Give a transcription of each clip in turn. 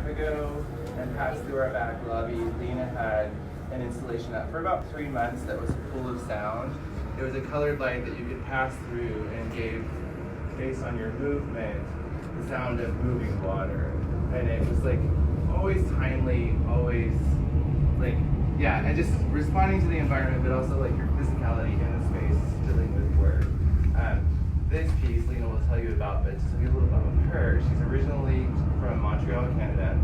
half ago and passed through our back lobby. Lina had an installation up for about 3 months that was full of sound. It was a colored light that you could pass through and gave, based on your movement, the sound of moving water. And it was like always timely, always like, yeah, and just responding to the environment, but also like your physicality in the space, dealing with work. This piece Lina will tell you about, but just to be a little bit about her, she's originally from Montreal, Canada.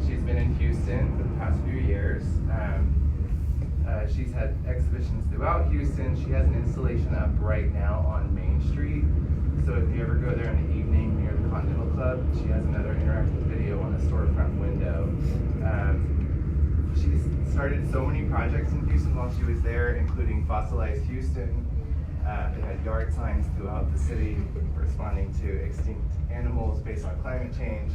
She's been in Houston for the past few years. She's had exhibitions throughout Houston. She has an installation up right now on Main Street. So if you ever go there in the evening near the Continental Club, she has another interactive video on a storefront window. She's started so many projects in Houston while she was there, including Fossilized Houston. They had yard signs throughout the city responding to extinct animals based on climate change.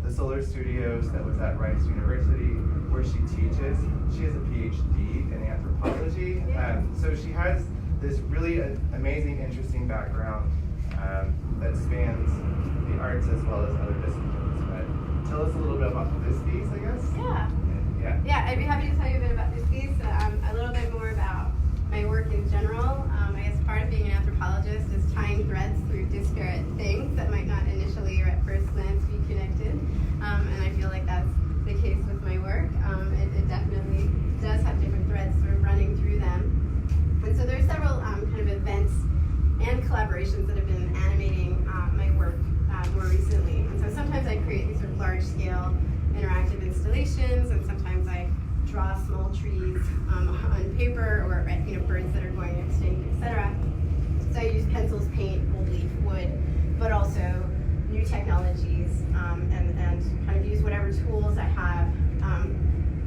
The Solar Studios that was at Rice University, where she teaches. She has a PhD in anthropology. So she has this really amazing, interesting background that spans the arts as well as other disciplines. But tell us a little bit about this piece, I guess. Yeah, I'd be happy to tell you a bit about this piece, a little bit more about my work in general. I guess part of being an anthropologist is tying threads through disparate things that might not initially or at first glance be connected. And I feel like that's the case with my work. It definitely does have different threads sort of running through them. And so there are several kind of events and collaborations that have been animating my work more recently. And so sometimes I create these sort of large-scale interactive installations, and sometimes I draw small trees on paper, or birds that are going extinct, etc. So I use pencils, paint, old leaf, wood, but also new technologies, and kind of use whatever tools I have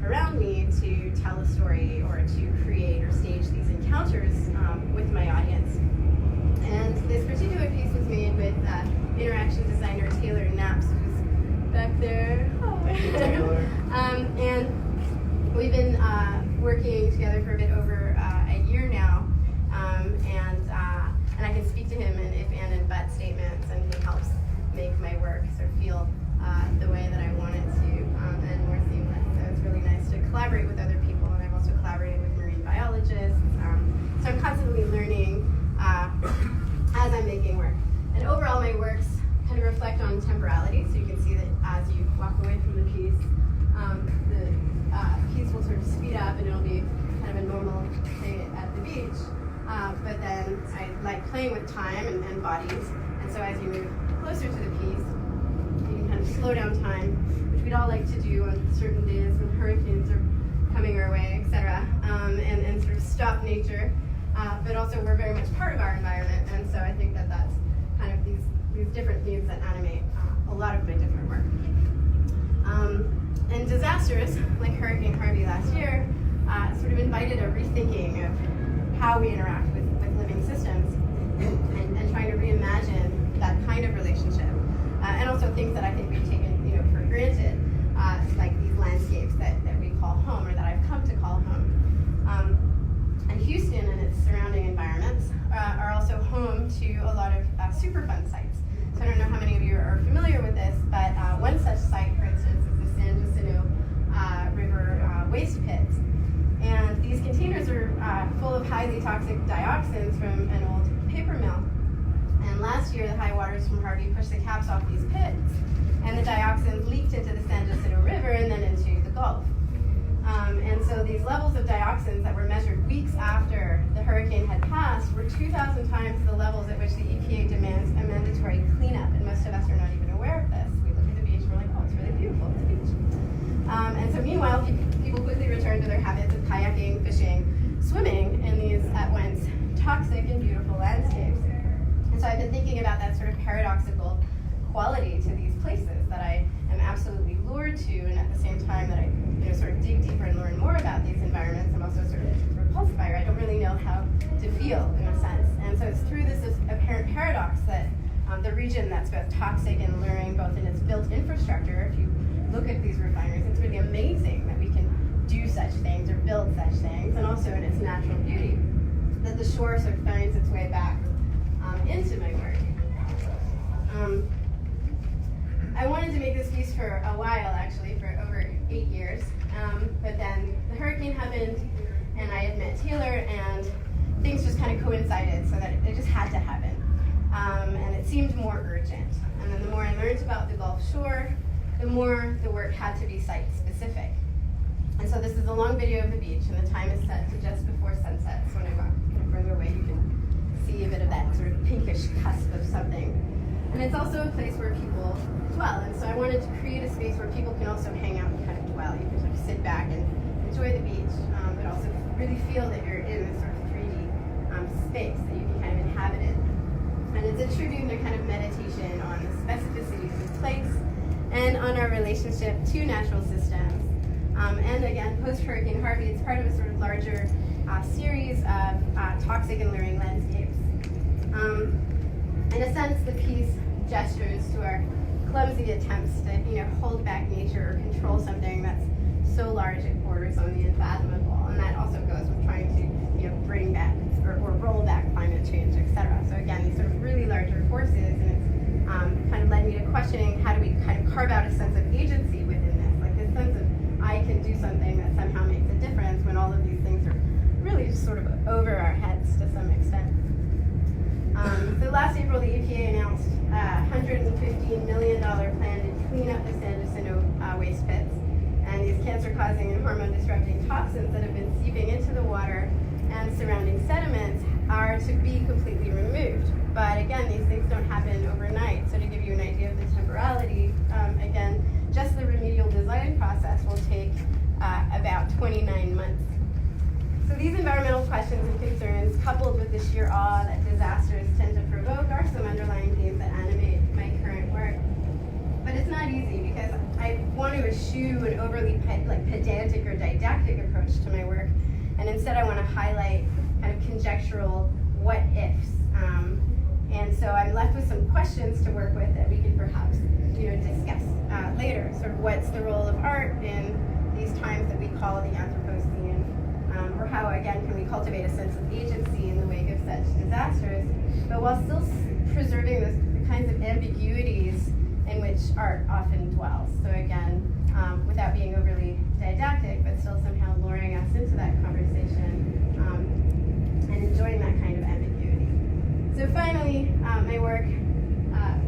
around me to tell a story or to create or stage these encounters with my audience. And this particular piece was made with interaction designer Taylor Knaps, who's back there. Taylor. And we've been working together for a bit over a year now, and I can speak to him in if, and but statements, and he helps make my work sort of feel the way that I want it to, and more seamless. So it's really nice to collaborate with other people, and I've also collaborated with marine biologists. So I'm constantly learning as I'm making work. And overall, my works kind of reflect on temporality, so you can see that as you walk away from the piece will sort of speed up, and it'll be kind of a normal day at the beach. But then I like playing with time and bodies, and so as you move closer to the piece, you can kind of slow down time, which we'd all like to do on certain days when hurricanes are coming our way, etc., and sort of stop nature. But also we're very much part of our environment, and so I think that that's kind of these different themes that animate a lot of my different work. And disasters, like Hurricane Harvey last year, sort of invited a rethinking of how we interact with living systems, and trying to reimagine that kind of relationship. And also things that I think we've taken for granted, like these landscapes that we call home, or that I've come to call home. And Houston and its surrounding environments are also home to a lot of Superfund sites. So I don't know how many of you are familiar with this, but one such site, for instance, is the San Jacinto River waste pits. And these containers are full of highly toxic dioxins from an old paper mill. And last year, the high waters from Harvey pushed the caps off these pits, and the dioxins leaked into the San Jacinto River and then into the Gulf. And so these levels of dioxins that were measured weeks after the hurricane had passed were 2,000 times the levels at which the EPA demands a mandatory cleanup, and most of us are not even aware of this. We look at the beach and we're like, oh, it's really beautiful, it's a beach. And so meanwhile, people quickly returned to their habits of kayaking, fishing, swimming in these at once toxic and beautiful landscapes. And so I've been thinking about that sort of paradoxical quality to these places that I am absolutely lured to, and at the same time that I sort of dig deeper and learn more about these environments, I'm also sort of repulsed by, or I don't really know how to feel, in a sense. And so it's through this apparent paradox that the region that's both toxic and alluring, both in its built infrastructure, if you look at these refineries, it's really amazing that we can do such things or build such things, and also in its natural beauty, that the shore sort of finds its way back into my work. I wanted to make this piece for a while, actually, hurricane happened, and I had met Taylor, and things just kind of coincided so that it just had to happen. And it seemed more urgent. And then the more I learned about the Gulf Shore, the more the work had to be site-specific. And so this is a long video of the beach, and the time is set to just before sunset. So when I walk kind of further away, you can see a bit of that sort of pinkish cusp of something. And it's also a place where people dwell. And so I wanted to create a space where people can also hang out and kind of dwell. You can sort of sit back and enjoy the beach, but also really feel that you're in this sort of 3D space that you can kind of inhabit it. And it's a tribute to kind of meditation on the specificities of place and on our relationship to natural systems. And again, post-Hurricane Harvey, it's part of a sort of larger series of toxic and luring landscapes. In a sense, the piece gestures to our clumsy attempts to, hold back nature or control something that's so large it borders on the unfathomable. And that also goes with trying to, bring back or roll back climate change, etc. So again, these sort of really larger forces, and it's kind of led me to questioning how do we kind of carve out a sense of agency within this, like this sense of I can do something that somehow makes a difference when all of these things are really just sort of over our heads to some extent. So last April, the EPA announced a $115 million plan to clean up the San Jacinto waste pits. And these cancer-causing and hormone-disrupting toxins that have been seeping into the water and surrounding sediments are to be completely removed. But again, these things don't happen overnight. So to give you an idea of the temporality, again, just the remedial design process will take about 29 months. So these environmental questions and concerns, coupled with the sheer awe that disasters tend to provoke, are some underlying themes that animate my current work. But it's not easy because I want to eschew an overly pedantic or didactic approach to my work, and instead I want to highlight kind of conjectural what-ifs. And so I'm left with some questions to work with that we can perhaps discuss later. Sort of what's the role of art in these times that we call the Anthropocene, or how, again, can we cultivate a sense of agency in the wake of such disasters, but while still preserving the kinds of ambiguities in which art often dwells. So again, without being overly didactic, but still somehow luring us into that conversation and enjoying that kind of ambiguity. So finally,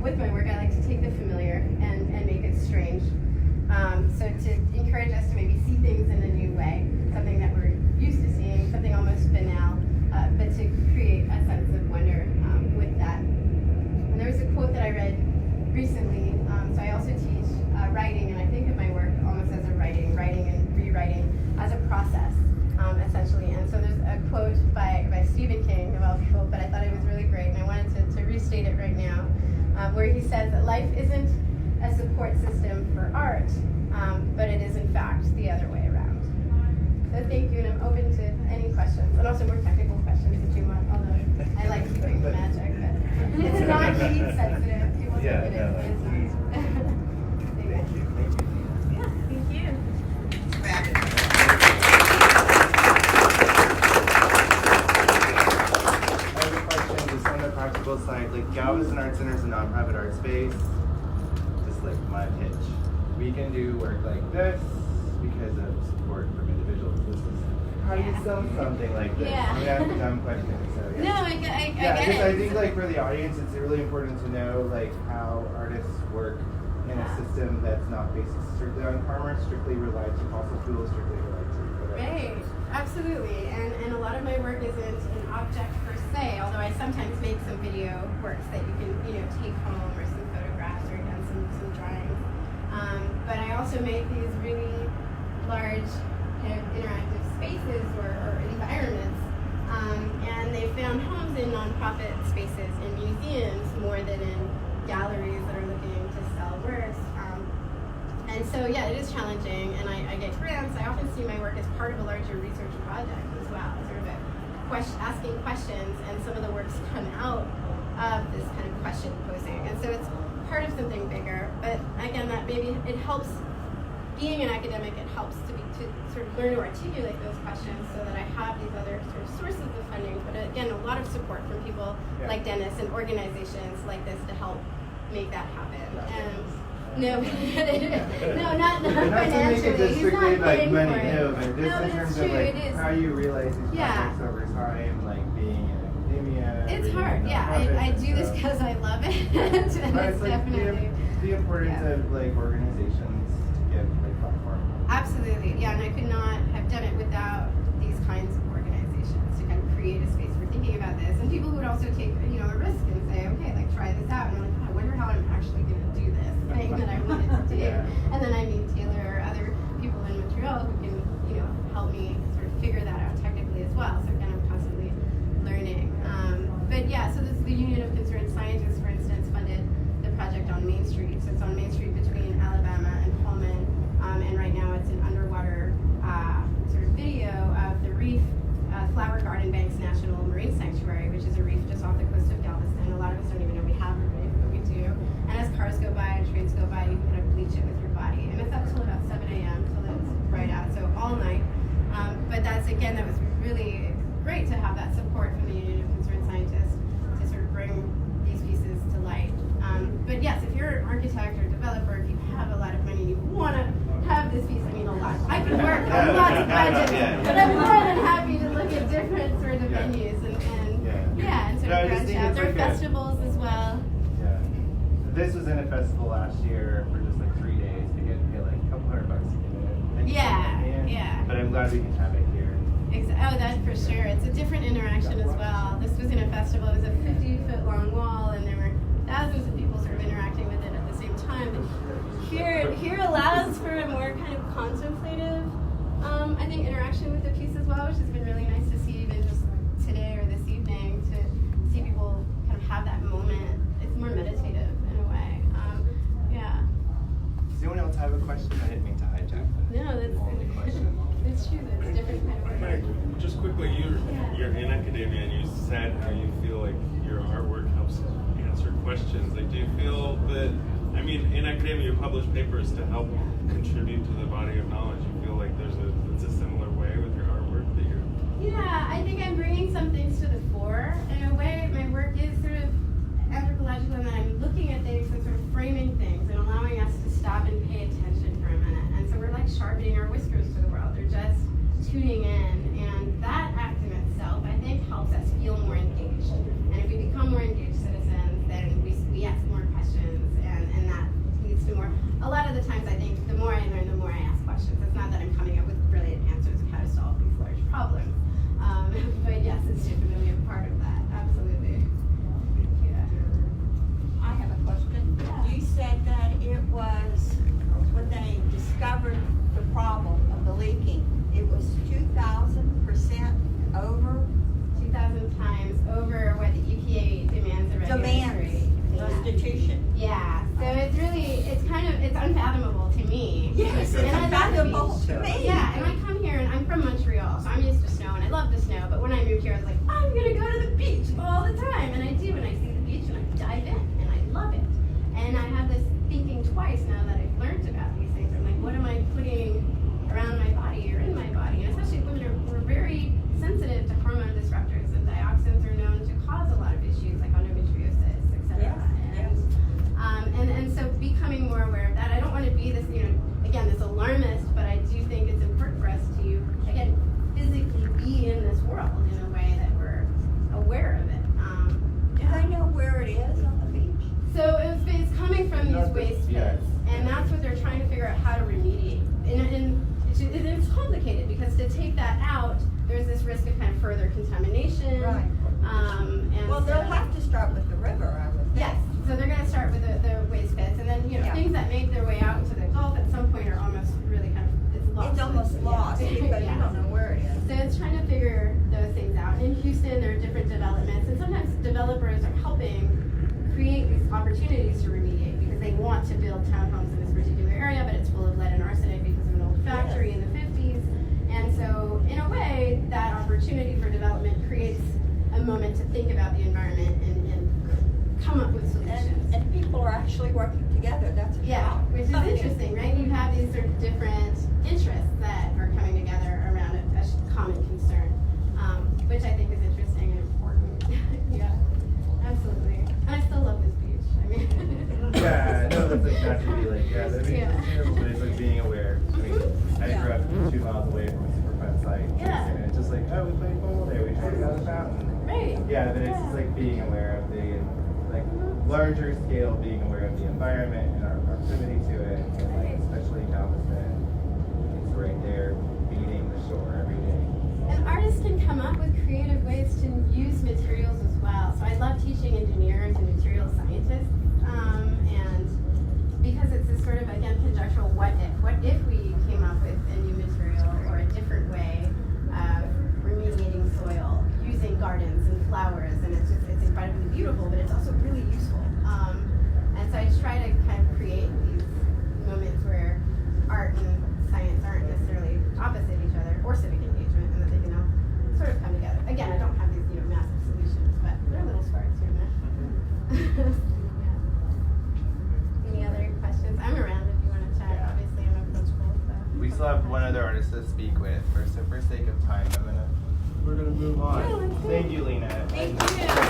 with my work, I like to take the familiar and make it strange. So to encourage us to maybe see things in a new way, something that we're used to seeing, something almost banal, but to create a sense of wonder with that. And there was a quote that I read recently. So I also teach writing, and I think of my work almost as a writing and rewriting as a process, essentially. And so there's a quote by Stephen King, of all people, but I thought it was really great, and I wanted to restate it right now, where he says that life isn't a support system for art, but it is in fact the other way around. So thank you, and I'm open to any questions, and also more technical questions if you want, although I like keeping the magic, but it's not heat sensitive. People think it is. Thank you. Yeah, thank you. I have a question just on the practical side. Like Galveston Arts Center is a nonprofit art space. Just like my pitch. We can do work like this because of support from individuals. This is how do you sell something like this? Yeah. I'm gonna ask a dumb question. So, yeah. No, I get it. I think like for the audience, it's really important to know like how artists work in a system that's not based strictly on karma, strictly relied to fossil fuels, strictly relied to whatever. Right, absolutely. And a lot of my work isn't an object per se, although I sometimes make some video works that you can, take home, or some photographs, or again, some drawings. But I also make these really large kind of interactive spaces or environments. And they found homes in nonprofit spaces, in museums, more than in galleries that are looking to sell works. And so, yeah, it is challenging, and I get grants. I often see my work as part of a larger research project as well, sort of asking questions, and some of the works come out of this kind of question posing. And so it's part of something bigger, but again, that maybe it helps, being an academic, it helps to sort of learn to articulate those questions so that I have these other sort of sources of funding, but again, a lot of support from people like Dennis and organizations like this to help make that happen. And no, not not to make it financially. just He's strictly not like paying money, for it. no, but just No, in but terms it's of true, like it is. how you realize these Yeah. projects over time, like being in academia. It's being hard, in yeah. nonprofits I and do this stuff. because I love it. But And it's it's like definitely. the importance yeah. of like organizations to get like platform. Absolutely, yeah, and I could not have done it without these kinds of organizations to kind of create a space for thinking about this, and people who would also take a risk and say, okay, like try this out, and I'm like, oh, I wonder how I'm actually going to do this thing that I wanted to do, Yeah. and then I meet Taylor or other people in Montreal who can help me sort of figure that out technically as well. So kind of constantly learning. But yeah, so this is the Union of Concerned Scientists, for instance, funded the project on Main Street. So it's on Main Street between Alabama and Pullman. And right now it's an underwater sort of video of the reef, Flower Garden Banks National Marine Sanctuary, which is a reef just off the coast of Galveston. A lot of us don't even know we have a reef, but we do. And as cars go by and trains go by, you can kind of bleach it with your body. And it's up till about 7 a.m. till it's bright out, so all night. But that was really great to have that support from the Union of Concerned Scientists to sort of bring these pieces to light. But yes, if you're an architect or developer, if you have a lot of money, you want to have this piece, a lot. I can work on lots of budgets, but I'm more than happy to look at different sort of venues and sort of branch out. There are festivals as well. Yeah. This was in a festival last year for just like 3 days. You get paid like a couple $100 to get in. Yeah. But I'm glad we can have it here. Oh, that's for sure. It's a different interaction as well. This was in a festival. It was a 50-foot long wall, and there were thousands of people sort of interacting with it at the same time. But here allows for a more kind of contemplative, I think, interaction with the piece as well, which has been really nice to see even just today or this evening, to see people kind of have that moment. It's more meditative in a way. Yeah. Does anyone else have a question? I didn't mean to hijack that. No, it's true. That's different kind of work. Just quickly, you're in academia, and you said how you feel like your artwork helps answer questions. Like, do you feel that? I mean, in academia, you publish papers to help contribute to the body of knowledge. You feel like it's a similar way with your artwork that you're. Yeah, I think I'm bringing some things to the fore. In a way, my work is sort of anthropological, and I'm looking at things and sort of framing things and allowing us to stop and pay attention for a minute. And so we're like sharpening our whiskers to the world. They're just tuning in, and that act in itself, I think, helps us feel more engaged. And if we become more engaged citizens, then we ask more questions, and that leads to more. A lot of the times, I think, the more I learn, the more I ask questions. It's not that I'm coming up with brilliant answers of how to solve these large problems. But yes, it's definitely a part of that. Absolutely. Yeah. I have a question. You said that it was when they discovered the problem of the leaking, it was 2,000% over 2,000 times over what the EPA demands of regulatory. restitution. Yeah. So it's unfathomable to me. Yes, it's And I love the unfathomable beach. to me. Yeah, and I come here and I'm from Montreal, so I'm used to snow and I love the snow. But when I moved here, I was like, I'm gonna go to the beach all the time, and I do, and I see the beach and I dive in and I love it. And I have this thinking twice now that I've learned about these things. I'm like, what am I putting around my body or in my body? And especially women we're very sensitive to hormone disruptors, and dioxins are known to cause a lot of issues like endometriosis, etc. And so becoming more aware of that. I don't want to be this, again, this alarmist, but I do think it's important for us to, again, physically be in this world in a way that we're aware of it. Do they know where it is on the beach? So it's coming from these waste pits, and that's what they're trying to figure out how to remediate. And it's complicated because to take that out, there's this risk of kind of further contamination. Right. And Well, they'll have to start with the river, I would think. Yes, so they're going to start with the waste pits, and then things that make their way out into the Gulf at some point are almost really kind of it's lost. It's almost lost because you don't know where it is. So it's trying to figure those things out. In Houston, there are different developments, and sometimes developers are helping create these opportunities to remediate because they want to build townhomes in this particular area, but it's full of lead and arsenic because of an old factory in the 50s. And so, in a way, that opportunity for development creates a moment to think about the environment and come up with solutions. And people are actually working together. That's a Yeah, job. which is interesting, right? You have these sort of different interests that are coming together around a common concern, which I think is interesting and important. Yeah, absolutely. And I still love this beach. I mean, Yeah, no, that's like not to be like, that'd be terrible, but it's like being aware. we played bowls there. We talked about the fountain. Right. Yeah, but it's just like being aware of the like larger scale, being aware of the environment and our proximity to it, and like especially Galveston, it's right there meeting the shore every day. And artists can come up with creative ways to use materials as well. So I love teaching engineers and material scientists, and because it's this sort of, again, conjectural what if. What if we came up with a new material or a different way of remediating soil, using gardens and flowers, and it's incredibly beautiful, but it's also really useful. And so I try to kind of create these moments where art and science aren't necessarily opposite each other, or civic engagement, and that they can all sort of come together. Again, I don't have these massive solutions, but there are little sparks here and there. Yeah. Any other questions? I'm around if you want to chat. Yeah. Obviously, I'm approachable. So. We still have one other artist to speak with. For sake of time, we're gonna move on. Yeah, let's do it. Thank you, Lina. Thank you.